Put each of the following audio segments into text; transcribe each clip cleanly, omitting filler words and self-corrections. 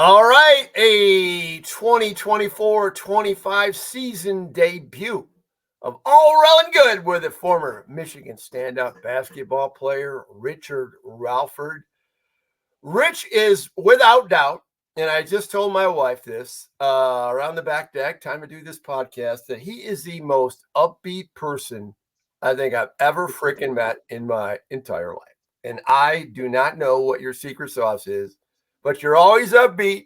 All right, a 2024-25 season debut of All Rell and Good with the former Michigan standout basketball player Richard Rellford. Rich is without doubt, and I just told my wife this around the back deck, time to do this podcast, that he is the most upbeat person I think I've ever freaking met in my entire life. And I do not know what your secret sauce is, but you're always upbeat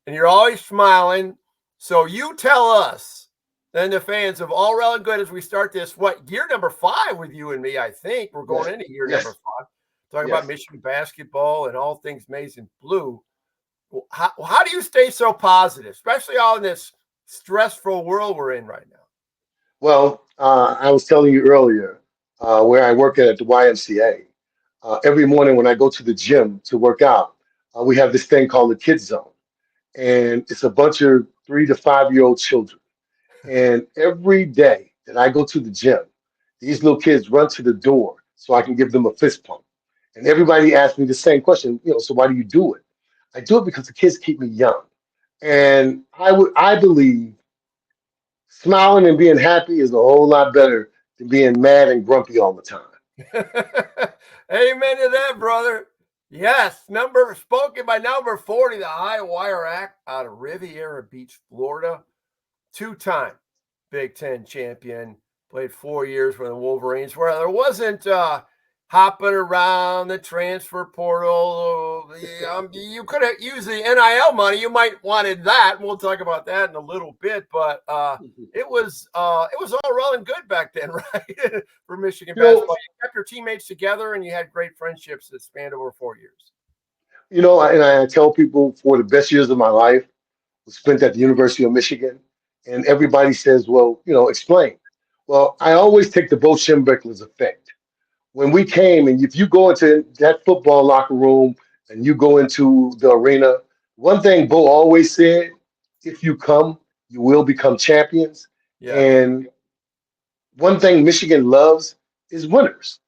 and you're always smiling. So you tell us, then the fans of All Rell and Good, as we start this, year number 5 with you and me, I think. We're going into year number 5. Talking about Michigan basketball and all things maize and blue. How do you stay so positive, especially all in this stressful world we're in right now? Well, I was telling you earlier where I work at the YMCA. Every morning when I go to the gym to work out, we have this thing called the Kids Zone. And it's a bunch of 3 to 5 year old children. And every day that I go to the gym, these little kids run to the door so I can give them a fist pump. And everybody asks me the same question, so why do you do it? I do it because the kids keep me young. And I believe smiling and being happy is a whole lot better than being mad and grumpy all the time. Amen to that, brother. Yes, spoken by number 40, the High Wire Act out of Riviera Beach, Florida. 2-time Big Ten champion. Played 4 years for the Wolverines, where there wasn't hopping around the transfer portal. You could have used the NIL money. You might wanted that. We'll talk about that in a little bit. But it was all Rell and Good back then, right? For Michigan basketball, you kept your teammates together, and you had great friendships that spanned over 4 years. And I tell people for the best years of my life was spent at the University of Michigan, and everybody says, "Well, explain." Well, I always take the Bo Schembechler's effect. When we came, and if you go into that football locker room and you go into the arena, one thing Bo always said: if you come, you will become champions. Yeah. And one thing Michigan loves is winners.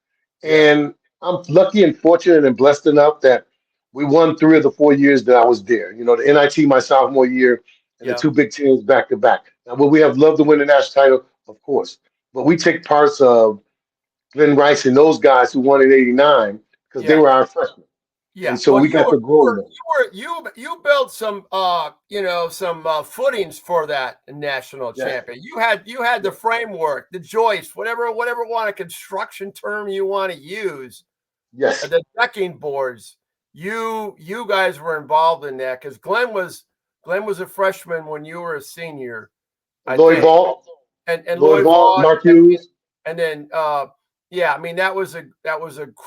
And I'm lucky and fortunate and blessed enough that we won 3 of the 4 years that I was there. The NIT my sophomore year and the 2 Big Tens back to back. Now, will we have loved to win the national title? Of course. But we take parts of Glenn Rice and those guys who won in '89 because they were our freshmen. Yeah, and so we got to grow them. You built some footings for that national champion. You had the framework, the joist, whatever want a construction term you want to use. Yes, the decking boards. You guys were involved in that because Glenn was a freshman when you were a senior. Lloyd Ball and Lloyd Ball, Mark Hughes, and then I mean that was a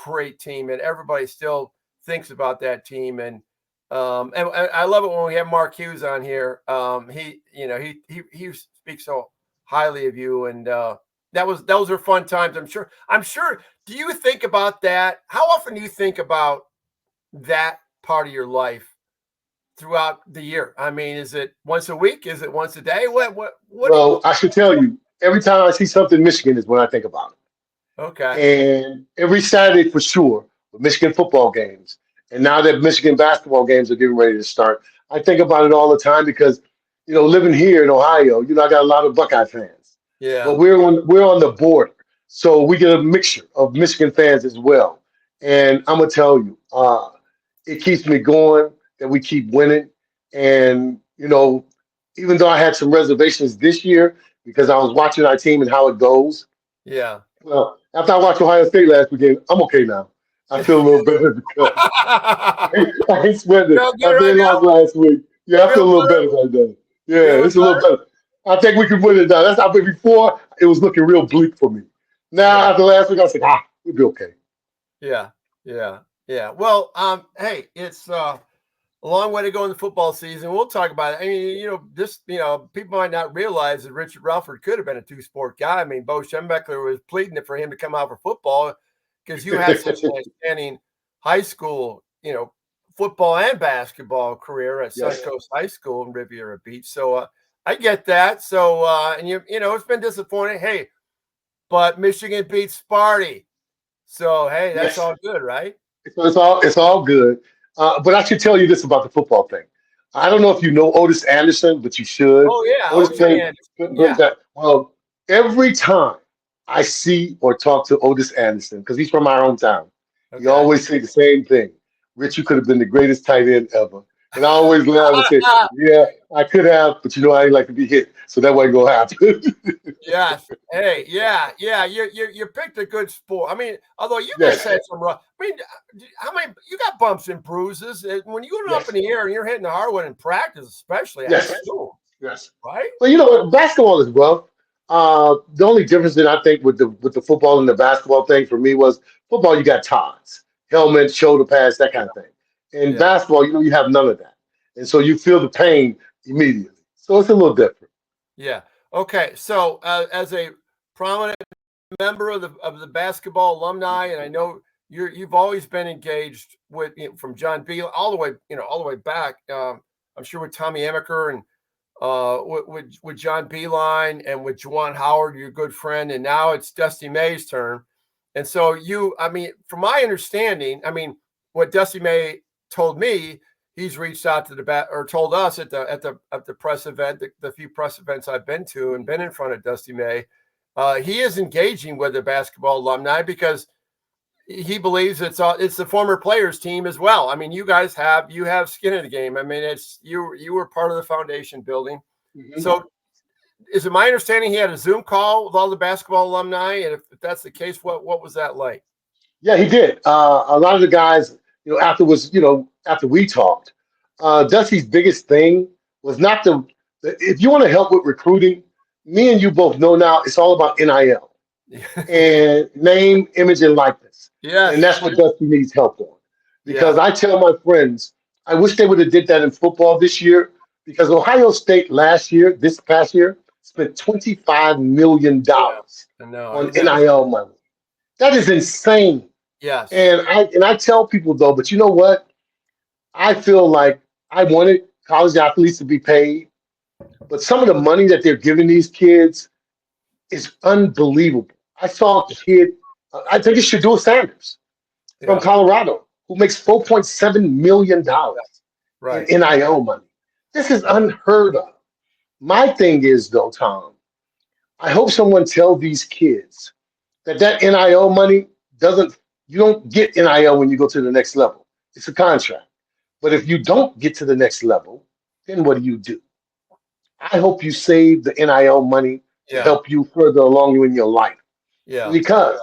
great team, and everybody still thinks about that team, and I love it when we have Mark Hughes on here. He speaks so highly of you, and those are fun times. I'm sure. Do you think about that? How often do you think about that part of your life throughout the year? I mean, is it once a week? Is it once a day? What? Well, I should tell you, every time I see something Michigan is when I think about it. Okay. And every Saturday for sure, with Michigan football games. And now that Michigan basketball games are getting ready to start, I think about it all the time because, living here in Ohio, I got a lot of Buckeye fans. Yeah. But we're on the border. So we get a mixture of Michigan fans as well. And I'm going to tell you, it keeps me going that we keep winning. And, even though I had some reservations this year because I was watching our team and how it goes. Yeah. Well, after I watched Ohio State last weekend, I'm okay now. I feel a little better because I ain't sweating it. After they lost last week. Yeah, I feel a little better right now. Yeah, it's a little better. I think we can win it now. That's how before it was looking real bleak for me. Now after last week, I said, we'll be okay. Yeah. Well, hey, it's a long way to go in the football season. We'll talk about it. I mean, people might not realize that Richard Rellford could have been a 2-sport guy. I mean, Bo Schembechler was pleading for him to come out for football because you had such an outstanding high school, football and basketball career at Suncoast High School in Riviera Beach. So I get that. So and it's been disappointing. Hey, but Michigan beat Sparty. So hey, that's all good, right? It's all good. But I should tell you this about the football thing. I don't know if you know Otis Anderson, but you should. Oh yeah, Otis OJ played, Anderson. played Yeah. that. Well, every time I see or talk to Otis Anderson, because he's from my hometown, he Okay. always say the same thing. Rich, you could have been the greatest tight end ever. And I always laugh and say, yeah, I could have, but you know, I ain't like to be hit, so that wasn't gonna happen. Yes. Hey, yeah. You picked a good sport. I mean, although you guys Yes, had some rough. I mean, how many? You got bumps and bruises when you go up in yes, the air and you're hitting the hardwood in practice, especially. I yes, assume, yes. right? But you know, basketball is rough. The only difference that I think with the football and the basketball thing for me was football. You got ties, helmets, shoulder pads, that kind of thing. In Yeah. basketball, you know, you have none of that, and so you feel the pain immediately. So it's a little different. Yeah. Okay. So, as a prominent member of the basketball alumni, and I know you've always been engaged with from John B all the way all the way back. I'm sure with Tommy Amaker and with John Beeline and with Juwan Howard, your good friend, and now it's Dusty May's turn. And so I mean, from my understanding, I mean, what Dusty May told me, he's reached out to the or told us at the press event, the few press events I've been to and been in front of Dusty May, he is engaging with the basketball alumni because he believes it's the former players team as well. I mean, you guys have skin in the game. I mean, it's you were part of the foundation building. Mhm. So is it my understanding he had a Zoom call with all the basketball alumni? And if that's the case, what was that like? Yeah, he did. A lot of the guys, you know, afterwards, you know, after we talked, Dusty's biggest thing was not if you want to help with recruiting, me and you both know now it's all about NIL and name, image, and likeness. And Yes. that's what Dusty needs help on. Yeah. Because I tell my friends, I wish they would have did that in football this year because Ohio State this past year, spent $25 million Yeah. No, on that NIL money. That is insane. yes. And I tell people though, but you know what? I feel like I wanted college athletes to be paid, but some of the money that they're giving these kids is unbelievable. I saw a kid, I think it's Shadul Sanders from Yeah. Colorado, who makes $4.7 million in Right. NIL money. This is unheard of. My thing is though, Tom, I hope someone tell these kids that NIL money doesn't you don't get NIL when you go to the next level. It's a contract. But if you don't get to the next level, then what do? I hope you save the NIL money to Yeah. help you further along in your life Yeah. because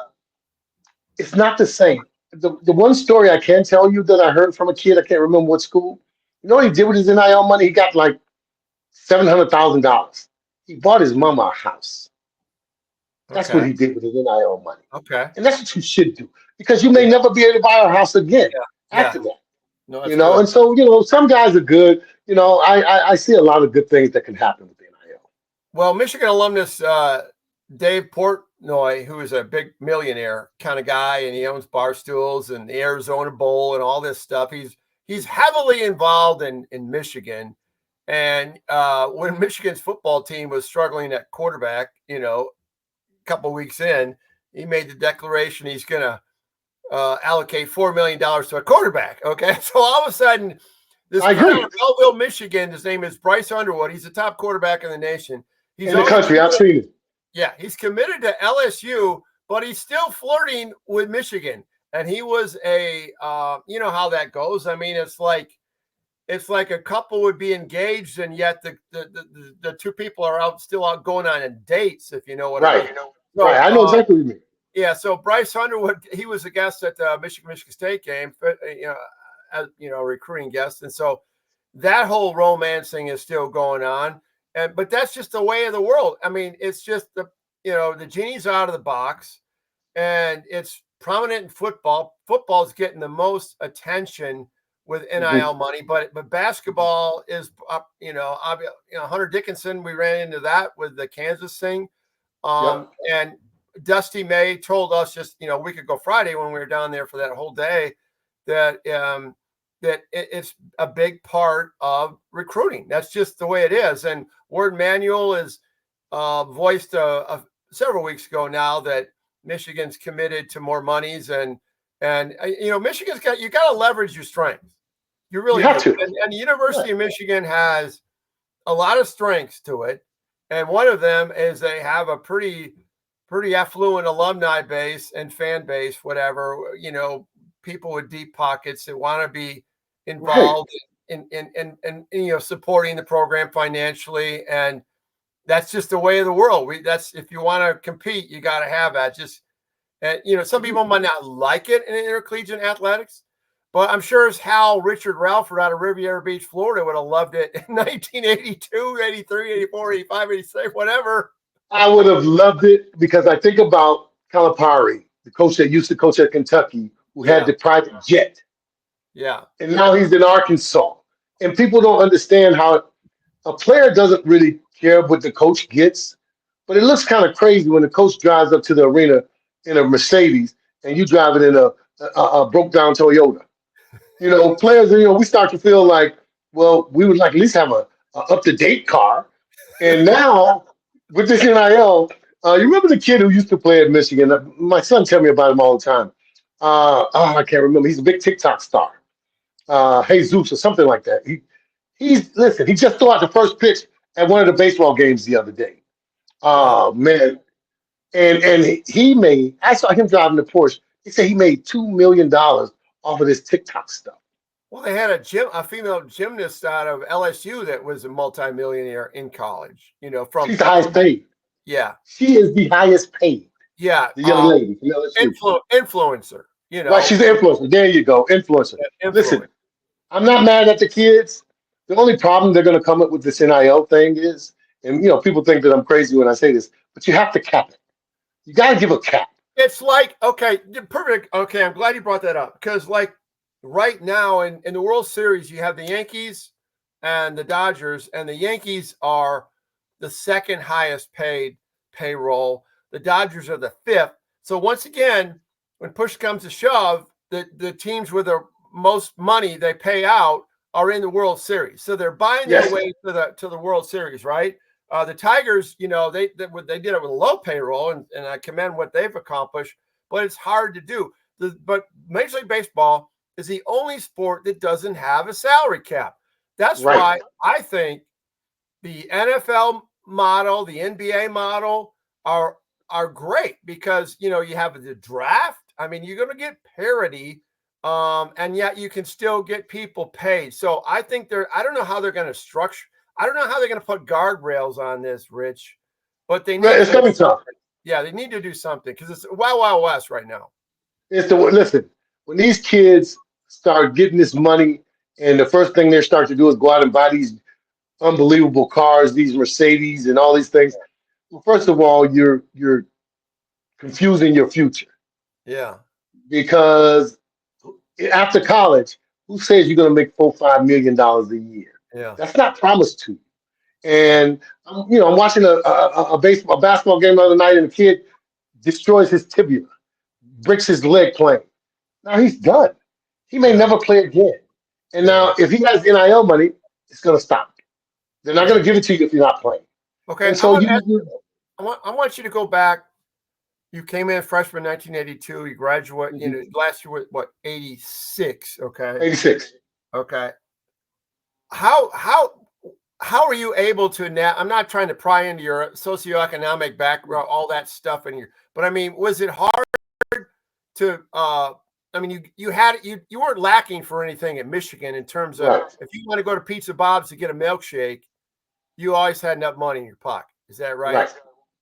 it's not the same. The one story I can tell you that I heard from a kid, I can't remember what school. You know what he did with his NIL money? He got like $700,000. He bought his mama a house. That's what Okay. he did with his NIL money. Okay. And that's what you should do because you Yeah. may never be able to buy a house again Yeah. Yeah. after that. No, You that's know, good. and so, you know, some guys are good. You know, I see a lot of good things that can happen with the NIL. Well, Michigan alumnus Dave Portnoy, who is a big millionaire kind of guy, and he owns bar stools and the Arizona Bowl and all this stuff. He's heavily involved in Michigan. And when Michigan's football team was struggling at quarterback, a couple of weeks in, he made the declaration he's going to allocate $4 million to a quarterback. Okay, so all of a sudden, this I kid out agree. of Belleville, Michigan, his name is Bryce Underwood. He's the top quarterback in the nation. He's In the already country, I've seen it. yeah, he's committed to LSU, but he's still flirting with Michigan. And he was you know how that goes. I mean, it's like a couple would be engaged, and yet the two people are still out going on dates, if you know what I Right. mean. Right. So I know exactly what you mean. yeah, so Bryce Underwood, he was a guest at the Michigan State game, as recruiting guest, and so that whole romancing is still going on, but that's just the way of the world. I mean, it's just the genie's out of the box, and it's prominent in football. Football's getting the most attention with Hmm. NIL money, but basketball is up. Hunter Dickinson, we ran into that with the Kansas thing. Yep. And Dusty May told us just a week ago Friday when we were down there for that whole day that it's a big part of recruiting. That's just the way it is. And Ward Manuel is voiced several weeks ago now that Michigan's committed to more monies and Michigan's got to leverage your strengths. You You really have do. to. And the Yeah. University of Michigan has a lot of strengths to it. And one of them is they have a pretty affluent alumni base and fan base, whatever, people with deep pockets that want to be Right. involved in supporting the program financially. And that's just the way of the world. That's if you want to compete, you got to have that. Just and some people might not like it in intercollegiate athletics, but I'm sure as how Richard Rellford out of Riviera Beach, Florida would have loved it in 1982, 83, 84, 85, 86, whatever. I would have loved it because I think about Calipari, the coach that used to coach at Kentucky, who had Yeah, the private jet, yeah. and now he's in Arkansas. And people don't understand how a player doesn't really care what the coach gets, but it looks kind of crazy when the coach drives up to the arena in a Mercedes and you drive it in a broke down Toyota. Players, we start to feel like, well, we would like at least have a up to date car. And now with this NIL, you remember the kid who used to play at Michigan? My son tell me about him all the time. I can't remember. He's a big TikTok star, Jesus or something like that. Listen. He just threw out the first pitch at one of the baseball games the other day. Wow. Oh man, and he made. I saw him driving the Porsche. He said he made $2 million off of this TikTok stuff. Well, they had a female gymnast out of LSU that was a multimillionaire in college. From She's the highest paid. yeah, She is the highest paid. yeah, The young lady from LSU. influencer. Right, she's an influencer. There you go, influencer. Listen, Influence. I'm not mad at the kids. The only problem they're going to come up with this NIL thing is, and people think that I'm crazy when I say this, but you have to cap it. You got to give a cap. It's like, okay, perfect. Okay, I'm glad you brought that up because, like, right now in the World Series, you have the Yankees and the Dodgers, and the Yankees are the second highest paid payroll. The Dodgers are the fifth. So once again, when push comes to shove, the teams with the most money they pay out are in the World Series. So they're buying their Yes, way to the World Series, right? The Tigers, they did it with a low payroll, and I commend what they've accomplished, but it's hard to do. But Major League Baseball is the only sport that doesn't have a salary cap. That's right. why I think the NFL model, the NBA model are great because you have the draft. I mean, you're going to get parity, and yet you can still get people paid. So I think I don't know how they're going to structure. I don't know how they're going to put guardrails on this, Rich, but they need Right, to it's do coming tough. something. Yeah, they need to do something because it's Wild Wild West right now. Listen. When these kids start getting this money, and the first thing they start to do is go out and buy these unbelievable cars, these Mercedes, and all these things. Well, first of all, you're confusing your future Yeah, because after college, who says you're going to make $4-5 million a year? yeah, That's not promised to you. And I'm watching a basketball game the other night, and the kid destroys his tibia, breaks his leg playing. Now he's done. He may yeah, never play again. And yeah, now, if he has NIL money, it's going to stop. They're not yeah. going to give it to you if you're not playing. Okay, And so I want you to go back. You came in freshman 1982. You graduate. Last year was what 86. Okay, 86. okay. How are you able to now? I'm not trying to pry into your socioeconomic background, all that stuff but I mean, was it hard to? I mean, you weren't lacking for anything at Michigan in terms of Right. if you want to go to Pizza Bob's to get a milkshake, you always had enough money in your pocket. Is that right? Right.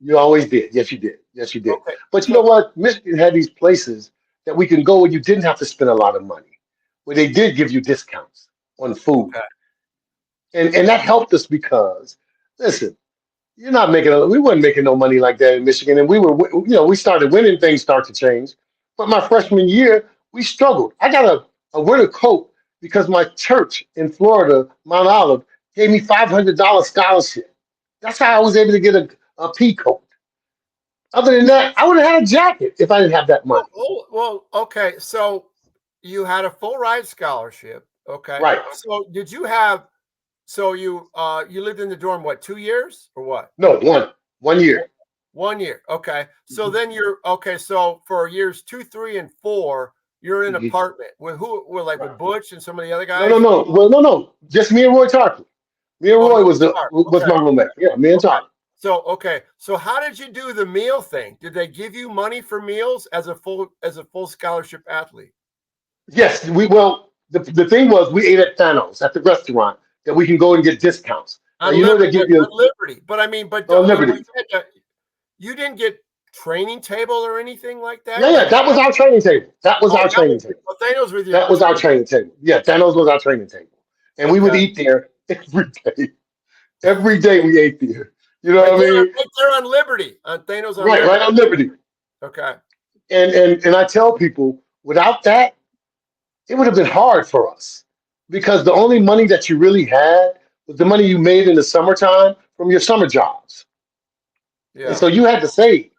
You always did. Yes, you did. Yes, you did. Okay. But you know what? Michigan had these places that we can go where you didn't have to spend a lot of money, where they did give you discounts on food. Okay. And that helped us because, listen, we weren't making no money like that in Michigan. And we started winning, things start to change. But my freshman year, we struggled. I got a winter coat because my church in Florida, Mount Olive, gave me $500 scholarship. That's how I was able to get a pea coat. Other than that, I would have had a jacket if I didn't have that money. Well, okay. So you had a full ride scholarship. Okay. Right. So did you have? So you lived in the dorm what 2 years or what? No, one year. 1 year. Okay. So then you're okay. So for years 2, 3, and 4, You're in an apartment with who? With like with Right. Butch and some of the other No, no, guys. no. Well, no, no. Just me and Roy Tarpley. Me and Oh, Roy you was are. was Okay. my roommate. Yeah, me and Okay. Tarpley. So okay. So how did you do the meal thing? Did they give you money for meals as a full scholarship athlete? Yes, we well. The thing was, we ate at Thanos at the restaurant that we can go and get discounts. Now you know they give On you Liberty. But I mean, but on I mean, Liberty. you didn't get training table or anything like Yeah, that. yeah, Like, that was our training table. That was oh, our that training was table. Thanos with your That was our training. training table. Yeah, Thanos was our training table, and we would Okay. eat there every day. Every day we ate there. You know Right what I there, mean? right there on Liberty, on Thanos on Right, Liberty. right on Liberty. Okay. And I tell people, without that, it would have been hard for us because the only money that you really had was the money you made in the summertime from your summer jobs, and Yeah. so you had to save.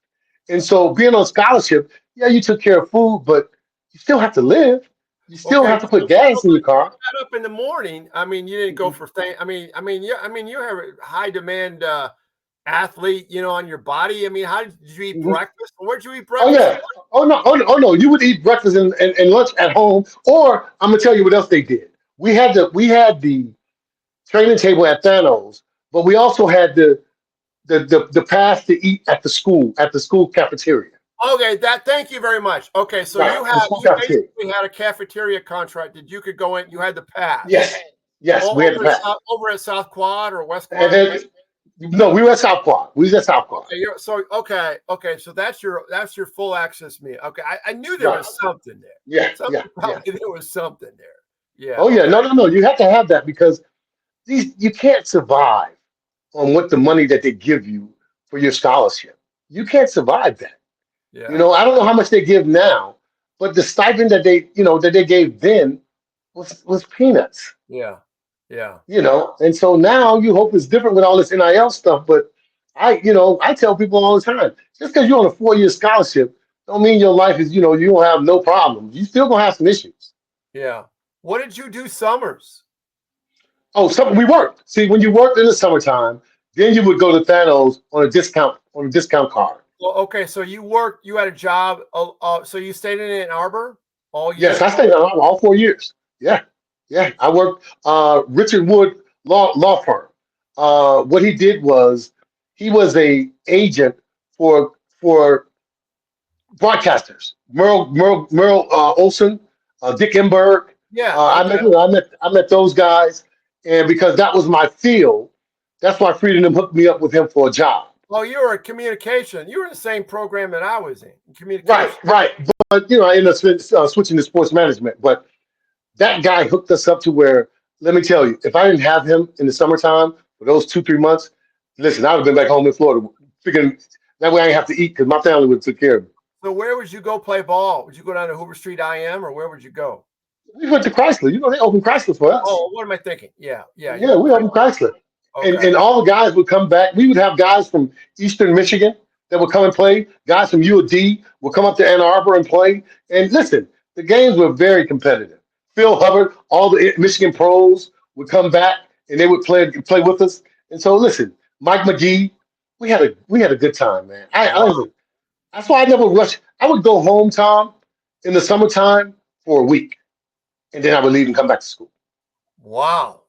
And so being on scholarship, yeah, you took care of food, but you still have to live. You still Okay. have to put So gas in your when you car. got up in the morning, I mean, you didn't go Mhm. for thing. Yeah. I mean, you have a high demand athlete, on your body. I mean, how did you eat Mhm. breakfast? Where'd you eat Oh breakfast? yeah. Oh no. Oh no. Oh no. You would eat breakfast and lunch at home, or I'm gonna tell you what else they did. We had the training table at Thanos, but we also had the pass to eat at the school cafeteria. Okay, that. Thank you very much. Okay, so Right. The school you cafeteria. basically had a cafeteria contract that you could go in. You had the pass. Yes. Yes. We had the pass. Over at South Quad or West And Quad. then no, we were at South Quad. We was at South Quad. Okay, okay. So that's your full access meal. Okay, I knew there Right. was something there. Yeah. Yeah. Something Yeah. telling me there was something there. Yeah. Oh yeah. Okay. No. No. No. You have to have that because these you can't survive on what the money that they give you for your scholarship. You can't survive that. You Yeah. know, I don't know how much they give now, but the stipend that they gave then was peanuts. Yeah. Yeah. And so now you hope it's different with all this NIL stuff. But I tell people all the time, just because you're on a 4-year scholarship, don't mean your life is, you don't have no problems. You still gonna have some issues. Yeah. What did you do summers? Oh, we worked. See, when you worked in the summertime, then you would go to Thanos on a discount card. Well, okay, so you had a job. So you stayed in Ann Arbor all Yes, year. I stayed on all 4 years. Yeah, yeah. I worked Richard Wood law firm. What he did was he was a agent for broadcasters. Merle Olson, Dick Enberg. Yeah. I met Okay. I met those guys, and because that was my field, that's why Freedom hooked me up with him for a job. Well, you were in communication. You were in the same program that I was in Right, communication. right. But I ended up switching to sports management. But that guy hooked us up to where, let me tell you, if I didn't have him in the summertime for those 2 3 months, listen, I'd have been back home in Florida, figuring that way I ain't have to eat because my family would have took care of me. So where would you go play ball? Would you go down to Hoover Street IM or where would you go? We went to Chrysler. They opened Chrysler for us. Oh, what am I thinking? Yeah, yeah. You Yeah, were we opened Chrysler. okay. And all the guys would come back. We would have guys from Eastern Michigan that would come and play. Guys from U of D would come up to Ann Arbor and play. And listen, the games were very competitive. Phil Hubbard, all the Michigan pros would come back and they would play with us. And so listen, Mike McGee, we had a good time, man. I Wow, listen. That's why I never rushed. I would go home, Tom, in the summertime for a week, and then I would leave and come back to school. wow,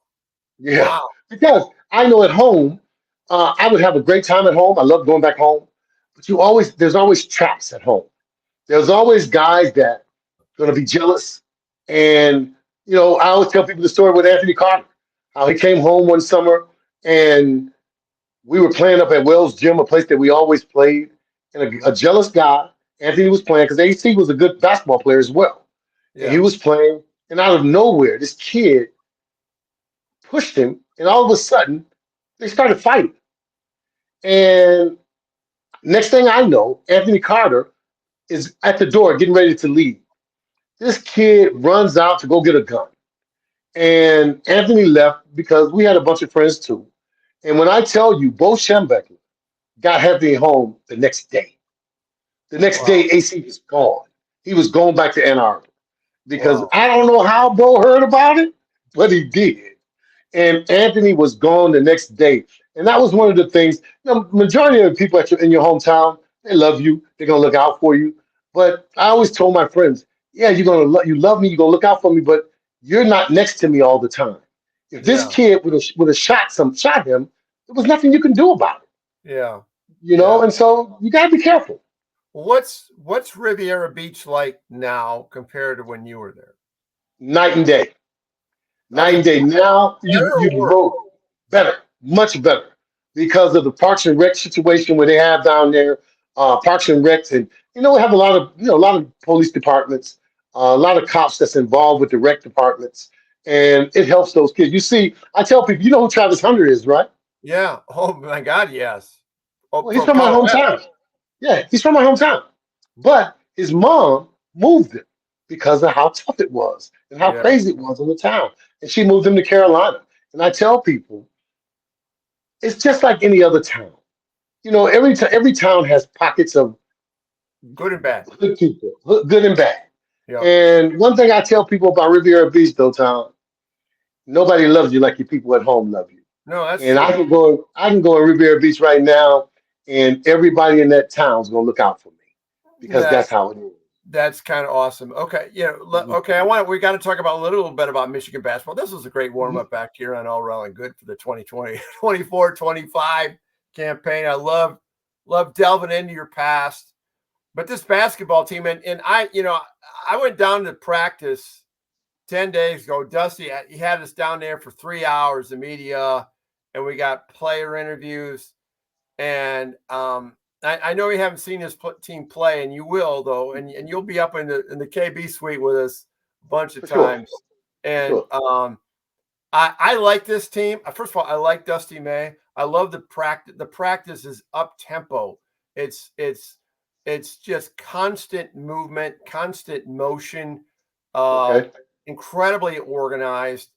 Yeah, wow. because I know at home, I would have a great time at home. I love going back home, but there's always traps at home. There's always guys that going to be jealous, and I always tell people the story with Anthony Carter, how he came home one summer and we were playing up at Wells Gym, a place that we always played, and a Mhm. jealous guy, Anthony was playing because AC was a good basketball player as well, and he Yeah. was playing, and out of nowhere, this kid pushed him, and all of a sudden, they started fighting. And next thing I know, Anthony Carter is at the door getting ready to leave. This kid runs out to go get a gun. And Anthony left because we had a bunch of friends too. And when I tell you, Bo Schembechler got Anthony home the next day. The next Wow, day, AC was gone. He was going back to Ann Arbor because wow. I don't know how Bo heard about it, but he did. And Anthony was gone the next day. And that was one of the things. Majority of the people in your hometown, they love you. They're gonna look out for you. But I always told my friends, Yeah, you love me, you're gonna look out for me, but you're not next to me all the time. If this Yeah. kid would have shot him, there was nothing you can do about it. Yeah. You know, Yeah. and so you gotta be careful. What's Riviera Beach like now compared to when you were there? Night and day. I Night and mean, day. Now better or you worse? vote better, much better, because of the Parks and Rec situation where they have down there, Parks and Recs, and we have a lot of police departments, a lot of cops that's involved with the rec departments, and it helps those kids. You see, I tell people, you know who Travis Hunter is, right? Yeah. Oh my God, yes. Oh, Well, he's from from my Colorado. hometown. Yeah, he's from my hometown, but his mom moved him because of how tough it was and how Yeah. crazy it was in the town, and she moved him to Carolina. And I tell people it's just like any other town. Every town has pockets of Good and bad. good people, good and bad. Yeah. And one thing I tell people about Riviera Beach, though, Tom, nobody loves you like your people at home love you. No, that's And true. I can go to Riviera Beach right now, and everybody in that town is gonna look out for me because That that's how it is. that's kind of awesome. Okay. Yeah. Mhm. Okay. We got to talk about a little bit about Michigan basketball. This was a great warm Mhm. up back here on All Rell and Good for the 2020, 24-25 campaign. I love delving into your past. But this basketball team, and I went down to practice 10 days ago. Dusty, he had us down there for 3 hours, the media, and we got player interviews. And I know you haven't seen this team play, and you will, though, and you'll be up in the KB suite with us a bunch of For sure, times. for And sure. I like this team. First of all, I like Dusty May. I love the practice. The practice is up tempo. It's it's it's just constant movement, constant motion, uh, Okay. incredibly organized.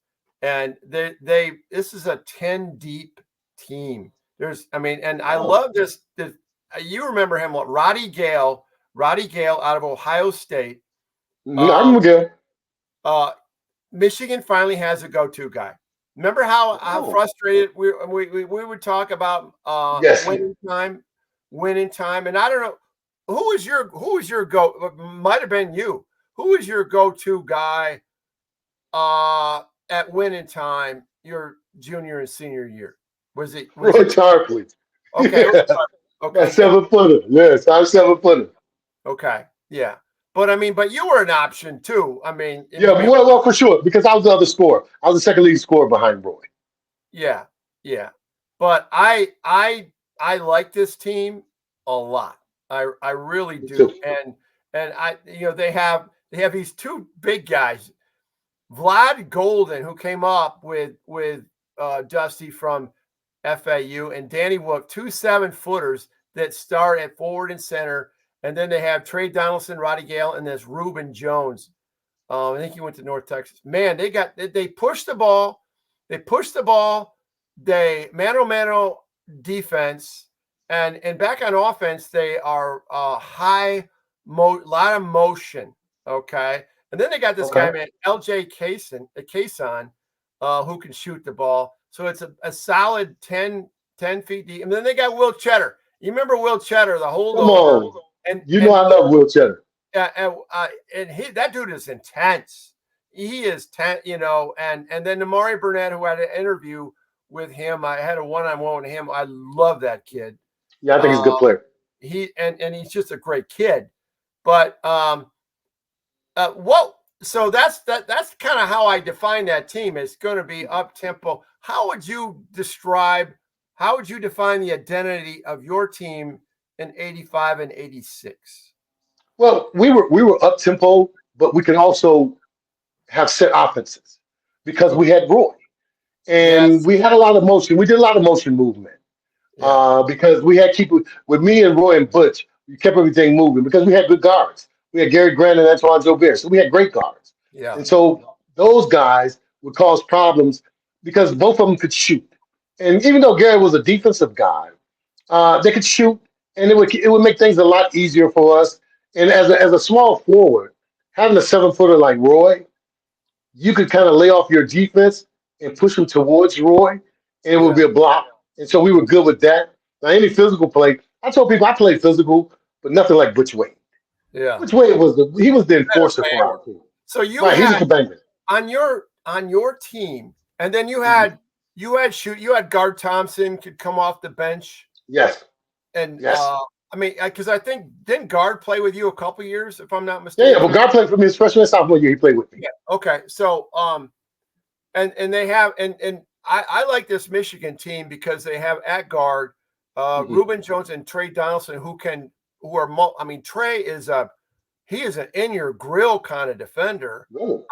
And they this is a 10 deep team. And I Oh, love this you remember him, Roddy Gale out of Ohio State. I'm Um, good. uh, Michigan finally has a go-to guy. Remember how Oh, frustrated we would talk about yes. winning time, and I don't know who is your go. Might have been you. Who is your go-to guy at winning time your junior and senior year? Was Roy it Tarpley. okay? Yeah, my Okay, good. 7 footer. Yes, I'm 7 footer. Okay, yeah. But I mean, but you were an option too. I mean, Yeah, you well, for sure, because I was the other scorer. I was the second lead scorer behind Roy. Yeah, yeah. But I like this team a lot. I really Me too. do. And they have these two big guys, Vlad Golden, who came up with Dusty from FAU, and Danny Wook, two 7-footers that start at forward and center. And then they have Trey Donaldson, Roddy Gale, and this Reuben Jones. I think he went to North Texas. Man, they pushed the ball. They pushed the ball. They mano defense, and back on offense they are lot of motion. Okay, and then they got this guy Okay. man LJ Kason, who can shoot the ball. So it's a solid 10 feet deep. And then they got Will Cheddar. You remember Will Cheddar, the Come holdover, on. and You know and I love Will Cheddar. and that dude is intense. He is and then Amari Burnett, who had an interview with him, I had a one-on-one with him. I love that kid. Yeah, I think he's a Uh, good player. and he's just a great kid. But what? So that's kind of how I define that team. It's going to be up tempo. How would you describe? How would you define the identity of your team in '85 and '86? Well, we were up tempo, but we can also have set offenses because we had Roy and Yes. we had a lot of motion. We did a lot of motion movement Yeah. because we had keep with me and Roy and Butch. We kept everything moving because we had good guards. We had Gary Grant and Antoine Jobert, so we had great guards. Yeah. And so those guys would cause problems because both of them could shoot. And even though Gary was a defensive guy, they could shoot, and it would make things a lot easier for us. And as a small forward, having a 7 footer like Roy, you could kind of lay off your defense and push them towards Roy, and it would be Yeah. a block. And so we were good with that. Now, any physical play, I told people I played physical, but nothing like Butch Wade. Yeah. Which way was he was the Better enforcer for banger. our team. So you Right, he's a had commander. on your team, and then you Mhm. had guard Thompson could come off the bench, Yes, and yes. I mean, because I think didn't guard play with you a couple years, if I'm not Yeah, yeah. But mistaken. God played for me his freshman and sophomore year. He played with me. Yeah. Okay. So and they have and I like this Michigan team because they have at guard Mhm. Reuben Jones and Trey Donaldson who are I mean Trey is he is an in your grill kind of defender. Really?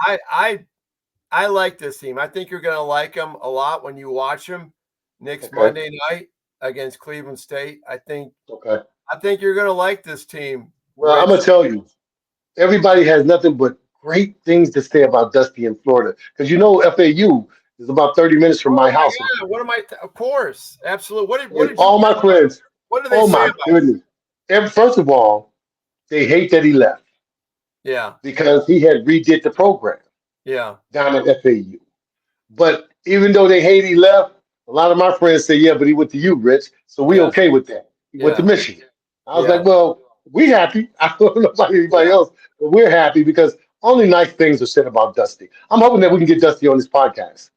I like this team. I think you're going to like them a lot when you watch them next Okay. Monday night against Cleveland State. Okay. I think you're going to like this team, Well, I'm gonna Rich. tell you, everybody has nothing but great things to say about Dusty in Florida because you know FAU is about 30 minutes from my Oh my house. God! What am I? Of course, absolutely. What And did you all hear my about? friends, What do they oh say my about? goodness. First of all, they hate that he left Yeah, because he had redid the program yeah, down at FAU. But even though they hate he left, a lot of my friends say, yeah, but he went to you, Rich. So we yeah, okay with that. He went to yeah, Michigan. I was like, yeah, well, we happy. I don't know about anybody yeah. else, but we're happy because only nice things are said about Dusty. I'm hoping that we can get Dusty on this podcast.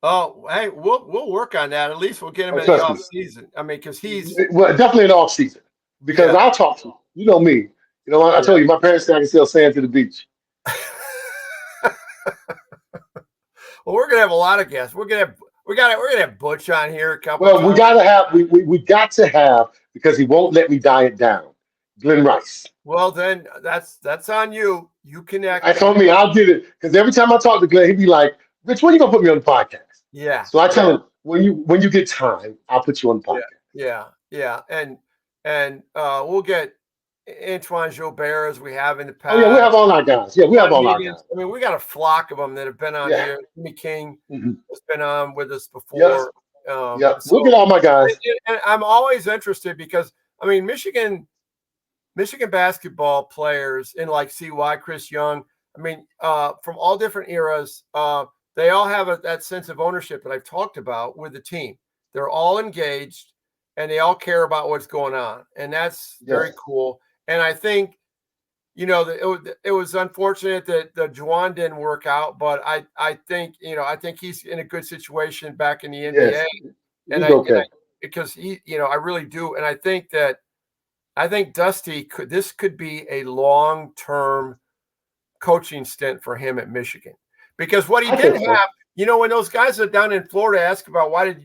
Oh, hey, we'll work on that. At least we'll get him Oh, in the trust me. off season. I mean, because he's Well, definitely in the off season because yeah, I'll talk to him. You know me. You know, I yeah. told you, my parents say I can sell sand to the beach. Well, we're gonna have a lot of guests. We're gonna have Butch on here a couple Well, we times. gotta have we got to have because he won't let me diet down. Glenn Rice. Well, then that's on you. You I connect. told me I'll get it because every time I talk to Glenn, he'd be like, "Rich, when you gonna put me on the podcast?" Yeah, So I tell yeah, him when you get time, I'll put you on the yeah, podcast. yeah. And we'll get Antoine Gilbert as we have in the Oh yeah, we have past. all our guys. Yeah, we have Bud all our guys. Higgins. I mean, we got a flock of them that have been on Yeah. here. Jimmy King Hmm. has been on with us Yes. before. Yep. We'll get So all my guys. and I'm always interested because I mean Michigan basketball players in like CY, Chris Young, I mean, from all different eras, they all have that sense of ownership that I've talked about with the team. They're all engaged and they all care about what's going on. And that's very Yes. cool. And I think, it was unfortunate that the Juwan didn't work out, but I think, I think he's in a good situation back in the Yes. NBA. And He's okay. because I really do. And I think Dusty could be a long-term coaching stint for him at Michigan. Because what he I think didn't so. have, when those guys are down in Florida ask about why did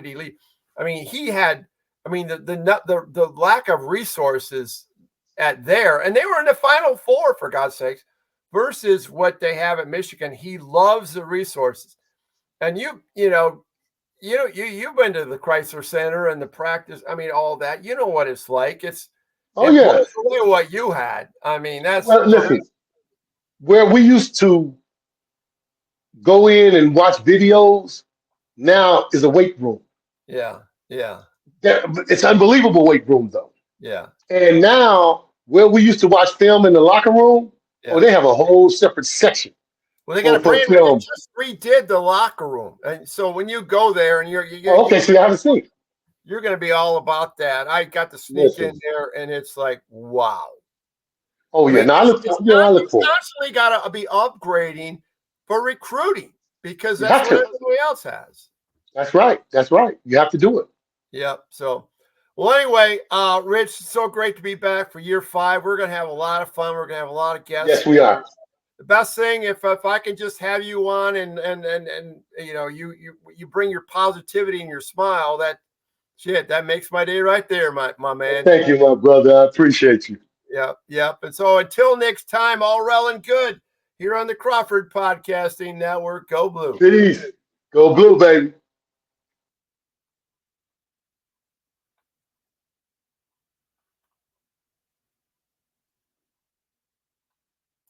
he leave? I mean, he had, I mean, the lack of resources at there, and they were in the Final Four for God's sakes, versus what they have at Michigan. He loves the resources, and you've been to the Chrysler Center and the practice. I mean, all that. You know what it's like. Oh It yeah. blows away what you had. I mean, that's Well, listen, where we used to go in and watch videos, now is a weight room. yeah, yeah, It's unbelievable weight room though. yeah, And now, where we used to watch film in the locker room, oh, yeah. they have a whole separate section Well, they got a for brand new. They film. just redid the locker room, and so when you go there, and Oh, okay, so you haven't seen it. you're going to be all about that. I got to sneak in Listen. there, and it's like, wow. Oh I yeah, mean, now I look it's for it. constantly got to be upgrading for recruiting because You that's have what to. everybody else has. That's right. That's right. You have to do it. Yep. So, well, anyway, Rich, it's so great to be back for year 5. We're going to have a lot of fun. We're going to have a lot of guests. Yes, we are. The best thing, if I can just have you on and you bring your positivity and your smile, that makes my day right there, my Well, man. thank you, my brother. I appreciate you. Yep, yep. And so until next time, all Rell and Good here on the Crawford Podcasting Network. Go Blue. Peace. Go blue, baby.